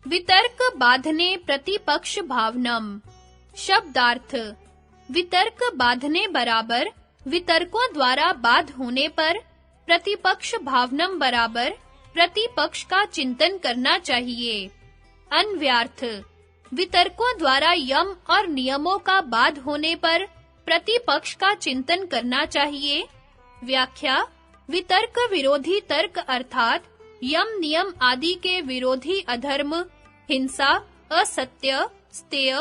वितर्क बाधने प्रतिपक्ष भावनम। शब्दार्थ: वितर्क बाधने बराबर वितर्कों द्वारा बाध होने पर, प्रतिपक्ष भावनम बराबर प्रतिपक्ष का चिंतन करना चाहिए। अन्व्यार्थ: वितर्कों द्वारा यम और नियमों का बाध होने पर प्रतिपक्ष का चिंतन करना चाहिए। व्याख्या: वितर्क विरोधी तर्क अर्थात यम नियम आदि के विरोधी अधर्म, हिंसा, असत्य, स्तेय,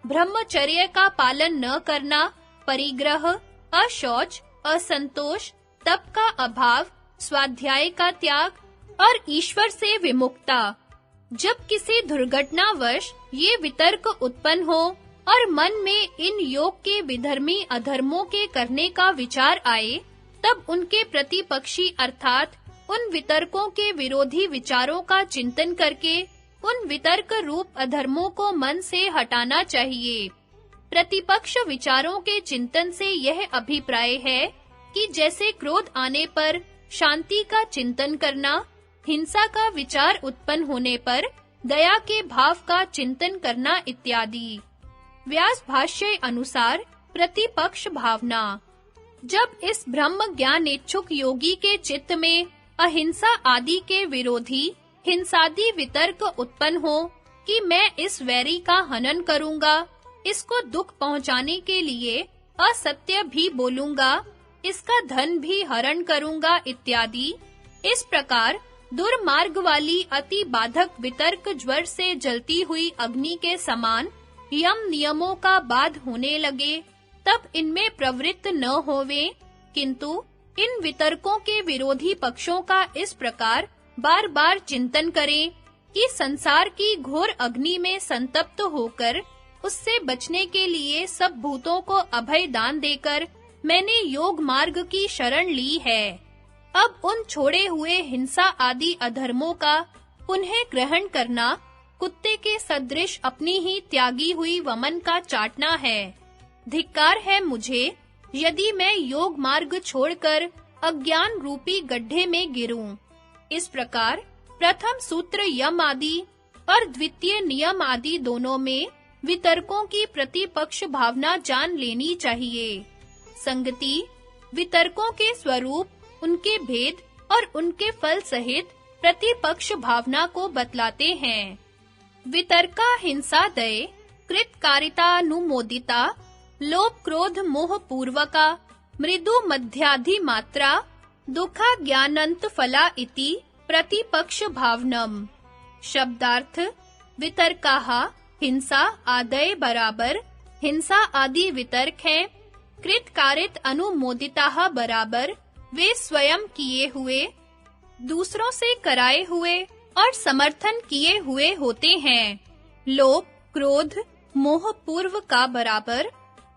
ब्रह्मचर्य का पालन न करना, परिग्रह, अशौच, असंतोष, तप का अभाव, स्वाध्याय का त्याग और ईश्वर से विमुक्ता। जब किसी दुर्घटनावश ये वितर्क उत्पन्न हो और मन में इन योग के विधर्मी अधर्मों के करने का विचार आए, तब उनके प्रतिपक्षी अर्थात उन वितर्कों के विरोधी विचारों का चिंतन करके उन वितर्क रूप अधर्मों को मन से हटाना चाहिए। प्रतिपक्ष विचारों के चिंतन से यह अभिप्राय है कि जैसे क्रोध आने पर शांति का चिंतन करना, हिंसा का विचार उत्पन्न होने पर दया के भाव का चिंतन करना इत्यादि। व्यास भाष्य अनुसार प्रतिपक्ष भावना: जब इस ब्रह्म ज्ञान इच्छुक योगी के चित्त में अहिंसा आदि के विरोधी हिंसादि वितर्क उत्पन्न हो कि मैं इस वैरी का हनन करूंगा, इसको दुख पहुंचाने के लिए असत्य भी बोलूंगा, इसका धन भी हरण करूंगा इत्यादि, इस प्रकार दुर्मार्ग वाली अति बाधक वितर्क ज्वर से जलती हुई अग्नि के समान यम नियमों का बाध होने लगे, तब इनमें प्रवृत्त न होवे, किंतु इन वितर्कों के विरोधी पक्षों का इस प्रकार बार-बार चिंतन करें कि संसार की घोर अग्नि में संतप्त होकर उससे बचने के लिए सब भूतों को अभय दान देकर मैंने योग मार्ग की शरण ली है। अब उन छोड़े हुए हिंसा आदि अधर्मों का पुनः ग्रहण करना कुत्ते के सदृश अपनी ही त्यागी हुई वमन का चाटना है। धिक्कार है मुझे यदि मैं योग मार्ग छोड़कर अज्ञान रूपी गड्ढे में गिरूं। इस प्रकार प्रथम सूत्र यम आदि और द्वितीय नियम आदि दोनों में वितर्कों की प्रतिपक्ष भावना जान लेनी चाहिए। संगति: वितर्कों के स्वरूप, उनके भेद और उनके फल सहित प्रतिपक्ष भावना को बतलाते हैं। वितर्का हिंसा दय, कृतकारितानुमोदिता, लोभ क्रोध मोह पूर्वका, मृदु मध्याधि मात्रा, दुखा ज्ञानंत फला इति प्रतिपक्ष भावनम। शब्दार्थ: वितर्काः हिंसा आदय बराबर हिंसा आदि वितर्क हैं, कृतकारित अनुमोदिताः बराबर वे स्वयं किए हुए, दूसरों से कराए हुए और समर्थन किए हुए होते हैं। लोभ, क्रोध, मोह पूर्व का बराबर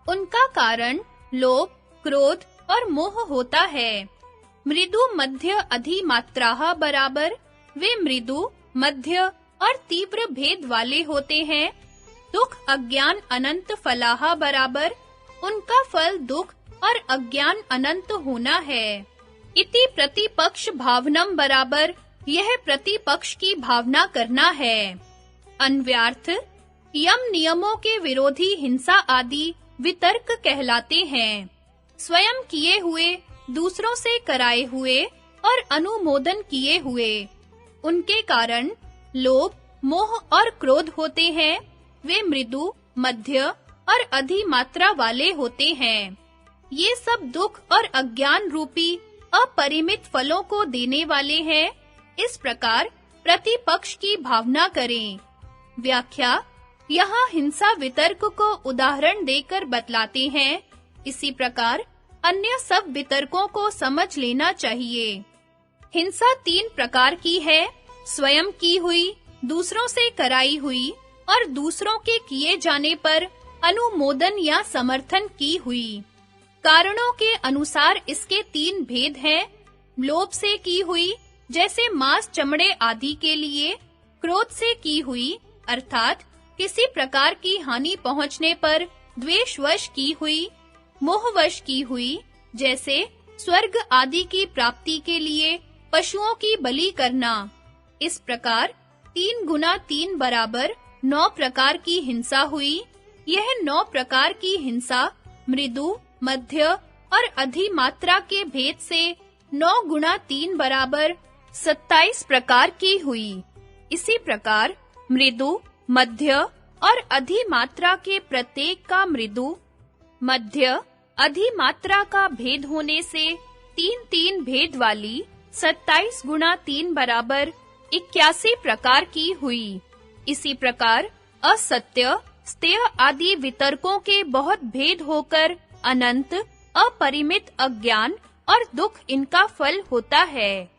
उनका कारण लोभ, क्रोध और मोह होता है। मृदु मध्य अधिमात्राः बराबर वे मृदु, मध्य और तीव्र भेद वाले होते हैं। दुख अज्ञान अनंत फलाः बराबर उनका फल दुख और अज्ञान अनंत होना है। इति प्रतिपक्ष भावनम बराबर यह प्रतिपक्ष की भावना करना है। अन्व्यार्थ: यम नियमों के विरोधी हिंसा आदि वितर्क कहलाते हैं। स्वयं किए हुए, दूसरों से कराए हुए और अनुमोदन किए हुए। उनके कारण लोभ, मोह और क्रोध होते हैं। वे मृदु, मध्य और अधिमात्रा वाले होते हैं। ये सब दुख और अज्ञान रूपी अपरिमित फलों को देने वाले हैं। इस प्रकार प्रतिपक्ष की भावना करें। व्याख्या: यहाँ हिंसा वितर्क को उदाहरण देकर बतलाते हैं। इसी प्रकार अन्य सब वितर्कों को समझ लेना चाहिए। हिंसा 3 प्रकार की है: स्वयं की हुई, दूसरों से कराई हुई और दूसरों के किए जाने पर अनुमोदन या समर्थन की हुई। कारणों के अनुसार इसके 3 भेद हैं। लोभ से की हुई, जैसे मांस चमड़े आदि के लिए। क्रोध से की हुई, अर्थात किसी प्रकार की हानि पहुंचने पर द्वेषवश की हुई। मोहवश की हुई, जैसे स्वर्ग आदि की प्राप्ति के लिए पशुओं की बलि करना। इस प्रकार 3 गुना 3 बराबर 9 प्रकार की हिंसा हुई। यह 9 प्रकार की हिंसा मृदु, मध्य और अधिमात्रा के भेद से 9 गुना 3 बराबर 27 प्रकार की हुई। इसी प्रकार मृदु, मध्य और अधिमात्रा के प्रत्येक का मृदु, मध्य, अधिमात्रा का भेद होने से 3-3 भेद वाली 27 गुना 3 बराबर 81 प्रकार की हुई। इसी प्रकार असत्य, स्तेय आदि वितर्कों के बहुत भेद होकर अनंत, अपरिमित अज्ञान और दुख इनका फल होता है।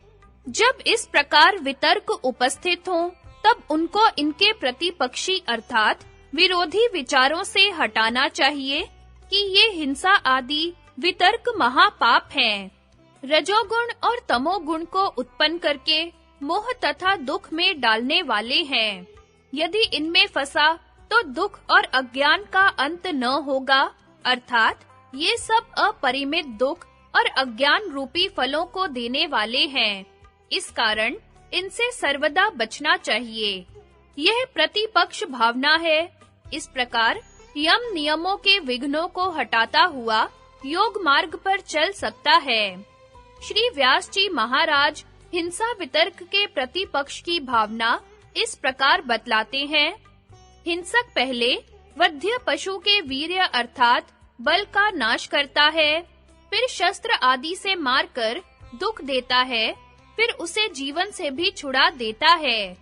जब इस प्रकार वितर्क उपस्थित हों, तब उनको इनके प्रतिपक्षी अर्थात विरोधी विचारों से हटाना चाहिए कि ये हिंसा आदि वितर्क महापाप हैं। रजोगुण और तमोगुण को उत्पन्न करके मोह तथा दुख में डालने वाले हैं। यदि इनमें फंसा तो दुख और अज्ञान का अंत न होगा, अर्थात ये सब अपरिमित दुख और अज्ञान रूपी फलों को देने वाले हैं। इस कारण इनसे सर्वदा बचना चाहिए। यह प्रतिपक्ष भावना है। इस प्रकार यम नियमों के विघ्नों को हटाता हुआ योग मार्ग पर चल सकता है। श्री व्यास जी महाराज हिंसा वितर्क के प्रतिपक्ष की भावना इस प्रकार बतलाते हैं। हिंसक पहले वध्य पशु के वीर्य अर्थात बल का नाश करता है, फिर शस्त्र आदि से मारकर दुख देता है, फिर उसे जीवन से भी छुड़ा देता है।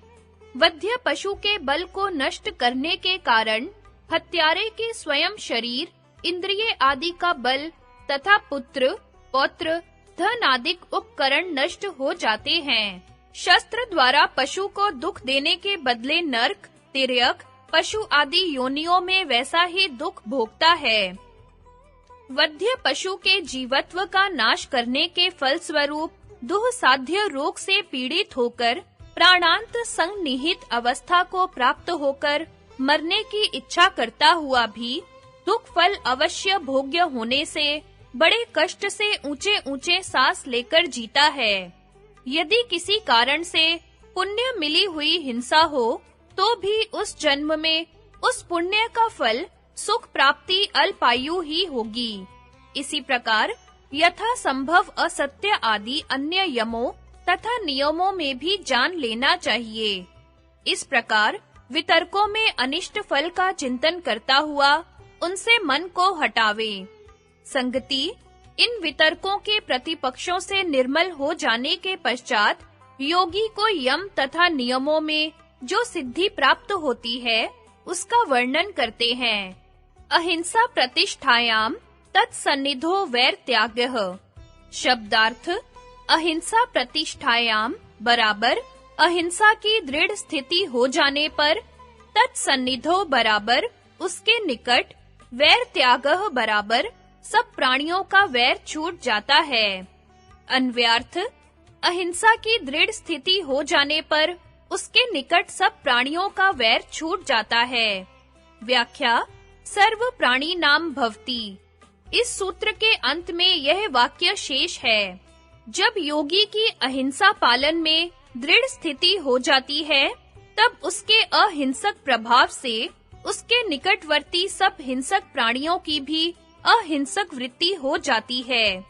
वध्य पशु के बल को नष्ट करने के कारण हत्यारे के स्वयं शरीर, इंद्रिय आदि का बल तथा पुत्र, पौत्र, धन आदि उपकरण नष्ट हो जाते हैं। शस्त्र द्वारा पशु को दुख देने के बदले नरक, तिर्यक, पशु आदि योनियों में वैसा ही दुख भोगता है। वध्य पशु के जीवत्व का नाश करने के फलस्वरूप दुह साध्य रोग से पीड़ित होकर प्राणांत संनिहित अवस्था को प्राप्त होकर मरने की इच्छा करता हुआ भी दुख फल अवश्य भोग्य होने से बड़े कष्ट से ऊंचे-ऊंचे सांस लेकर जीता है। यदि किसी कारण से पुण्य मिली हुई हिंसा हो, तो भी उस जन्म में उस पुण्य का फल सुख प्राप्ति अल्पायु ही होगी। इसी प्रकार यथा संभव असत्य आदि अन्य यमों तथा नियमों में भी जान लेना चाहिए। इस प्रकार वितर्कों में अनिष्ट फल का चिंतन करता हुआ उनसे मन को हटावे। संगति इन वितर्कों के प्रतिपक्षों से निर्मल हो जाने के पश्चात योगी को यम तथा नियमों में जो सिद्धि प्राप्त होती है, उसका वर्णन करते हैं। अहिंसा प्रतिष्ठायाम तत्सन्निधो वैर त्यागः। शब्दार्थ अहिंसा प्रतिष्ठायाम बराबर अहिंसा की दृढ़ स्थिति हो जाने पर, तत्सन्निधो बराबर उसके निकट, वैर त्यागः बराबर सब प्राणियों का वैर छूट जाता है। अन्वयार्थ अहिंसा की दृढ़ स्थिति हो जाने पर उसके निकट सब प्राणियों का वैर छूट जाता है। व्याख्या सर्व प्राणी नाम भवति। इस सूत्र के अंत में यह वाक्य शेष है। जब योगी की अहिंसा पालन में दृढ़ स्थिति हो जाती है, तब उसके अहिंसक प्रभाव से उसके निकटवर्ती सब हिंसक प्राणियों की भी अहिंसक वृत्ति हो जाती है।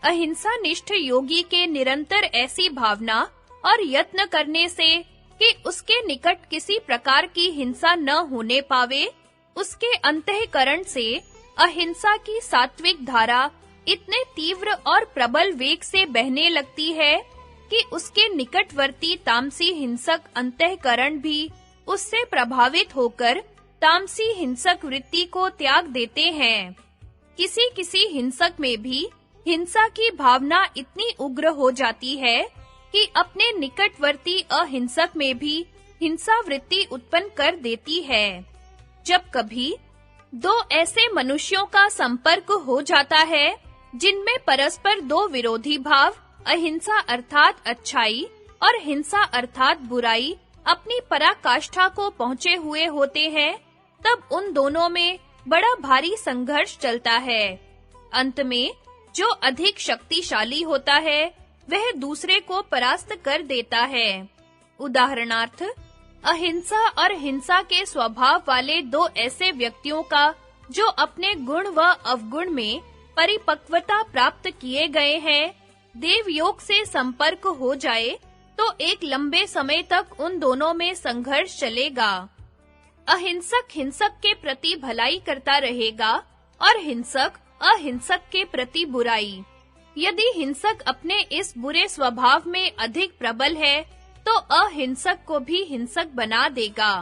अहिंसा निष्ठ योगी के निरंतर ऐसी भावना और यत्न करने से कि उसके निकट किसी प्रकार की हिंसा न होने पावे, उसके अंतःकरण से अहिंसा की सात्विक धारा इतने तीव्र और प्रबल वेग से बहने लगती है कि उसके निकटवर्ती तामसी हिंसक अंतःकरण भी उससे प्रभावित होकर तामसी हिंसक वृत्ति को त्याग देते हैं। किसी हिंसक में भी हिंसा की भावना इतनी उग्र हो जाती है कि अपने निकटवर्ती अहिंसक में भी हिंसा वृत्ति उत्पन्न कर देती है। जब कभी दो ऐसे मनुष्यों का संपर्क हो जाता है जिनमें परस्पर दो विरोधी भाव, अहिंसा अर्थात अच्छाई और हिंसा अर्थात बुराई, अपनी पराकाष्ठा को पहुँचे हुए होते हैं, तब उन दोनों में बड़ा भारी संघर्ष चलता है। अंत में जो अधिक शक्तिशाली होता है, वह दूसरे को परास्त कर देता है। उदाहरणार्थ, अहिंसा और हिंसा के स्वभाव वाले दो ऐसे व्यक्तियों का जो अपने गुण व अवगुण में परिपक्वता प्राप्त किए गए हैं, देवयोग से संपर्क हो जाए तो एक लंबे समय तक उन दोनों में संघर्ष चलेगा। अहिंसक हिंसक के प्रति भलाई करता रहेगा और हिंसक अहिंसक के प्रति बुराई। यदि हिंसक अपने इस बुरे स्वभाव में अधिक प्रबल है तो अहिंसक को भी हिंसक बना देगा।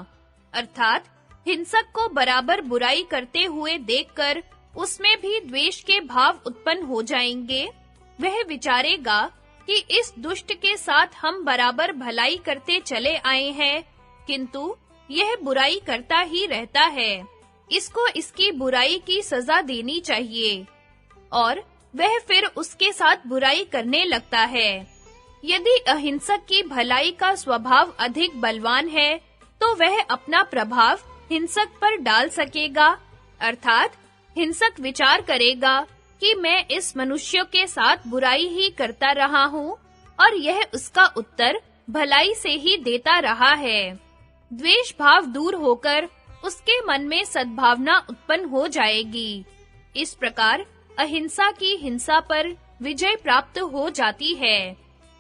अर्थात हिंसक को बराबर बुराई करते हुए देखकर उसमें भी द्वेष के भाव उत्पन्न हो जाएंगे। वह विचारेगा कि इस दुष्ट के साथ हम बराबर भलाई करते चले आए हैं, किंतु यह बुराई करता ही रहता है। इसको इसकी बुराई की सजा देनी चाहिए। और वह फिर उसके साथ बुराई करने लगता है। यदि अहिंसक की भलाई का स्वभाव अधिक बलवान है, तो वह अपना प्रभाव हिंसक पर डाल सकेगा। अर्थात हिंसक विचार करेगा कि मैं इस मनुष्य के साथ बुराई ही करता रहा हूँ और यह उसका उत्तर भलाई से ही देता रहा है। द्वेष भाव दूर होकर उसके मन में सद्भावना उत्पन्न हो जाएगी। इस प्रकार अहिंसा की हिंसा पर विजय प्राप्त हो जाती है।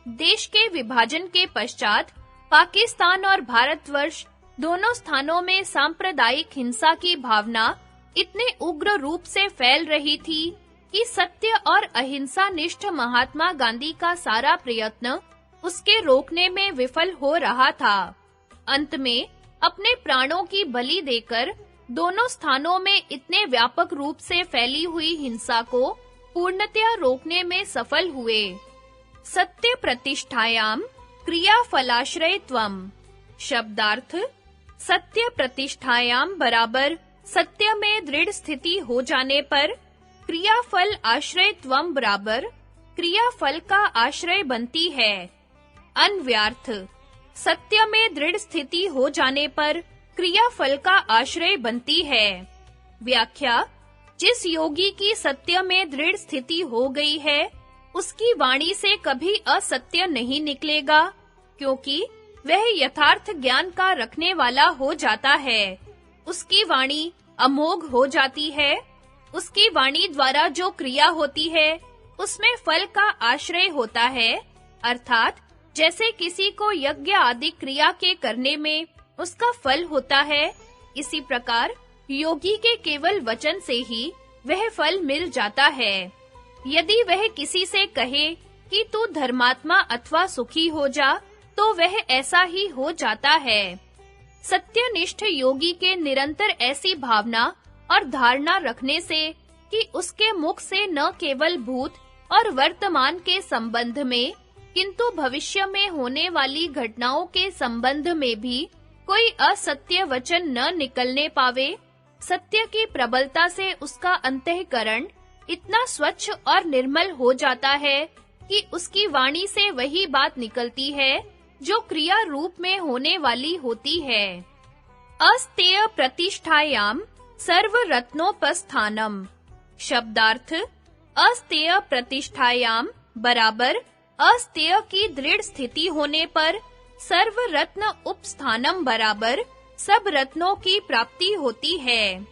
देश के विभाजन के पश्चात पाकिस्तान और भारतवर्ष दोनों स्थानों में सांप्रदायिक हिंसा की भावना इतने उग्र रूप से फैल रही थी कि सत्य और अहिंसा निष्ठ महात्मा गांधी का सारा प्रयत्न उसके रोकने में विफल हो रहा था। अंत में अपने प्राणों की बलि देकर दोनों स्थानों में इतने व्यापक रूप से फैली हुई हिंसा को पूर्णतया रोकने में सफल हुए। सत्य प्रतिष्ठायाम क्रियाफलाश्रयत्वम। शब्दार्थ सत्य प्रतिष्ठायाम बराबर सत्य में दृढ़ स्थिति हो जाने पर, क्रियाफल आश्रयत्वम बराबर क्रियाफल का आश्रय बनती है। अन्व्यार्थ सत्य में दृढ़ स्थिति हो जाने पर क्रियाफल का आश्रय बनती है। व्याख्या जिस योगी की सत्य में दृढ़ स्थिति हो गई है, उसकी वाणी से कभी असत्य नहीं निकलेगा, क्योंकि वह यथार्थ ज्ञान का रखने वाला हो जाता है। उसकी वाणी अमोघ हो जाती है। उसकी वाणी द्वारा जो क्रिया होती है, उसमें फल का आश्रय होता है। अर्थात जैसे किसी को यज्ञ आदि क्रिया के करने में उसका फल होता है, इसी प्रकार योगी के केवल वचन से ही वह फल मिल जाता है। यदि वह किसी से कहे कि तू धर्मात्मा अथवा सुखी हो जा, तो वह ऐसा ही हो जाता है। सत्यनिष्ठ योगी के निरंतर ऐसी भावना और धारणा रखने से कि उसके मुख से न केवल भूत और वर्तमान के संबंध में, किंतु भविष्य में होने वाली घटनाओं के संबंध में भी कोई असत्य वचन न निकलने पावे, सत्य की प्रबलता से उसका अंतःकरण इतना स्वच्छ और निर्मल हो जाता है कि उसकी वाणी से वही बात निकलती है जो क्रिया रूप में होने वाली होती है। अस्तेय प्रतिष्ठायाम सर्वरत्नोपस्थानम। शब्दार्थ अस्तेय प्रतिष्ठायाम बराबर अस्तेय की दृढ़ स्थिति होने पर सर्वरत्न उपस्थानम बराबर सब रत्नों की प्राप्ति होती है।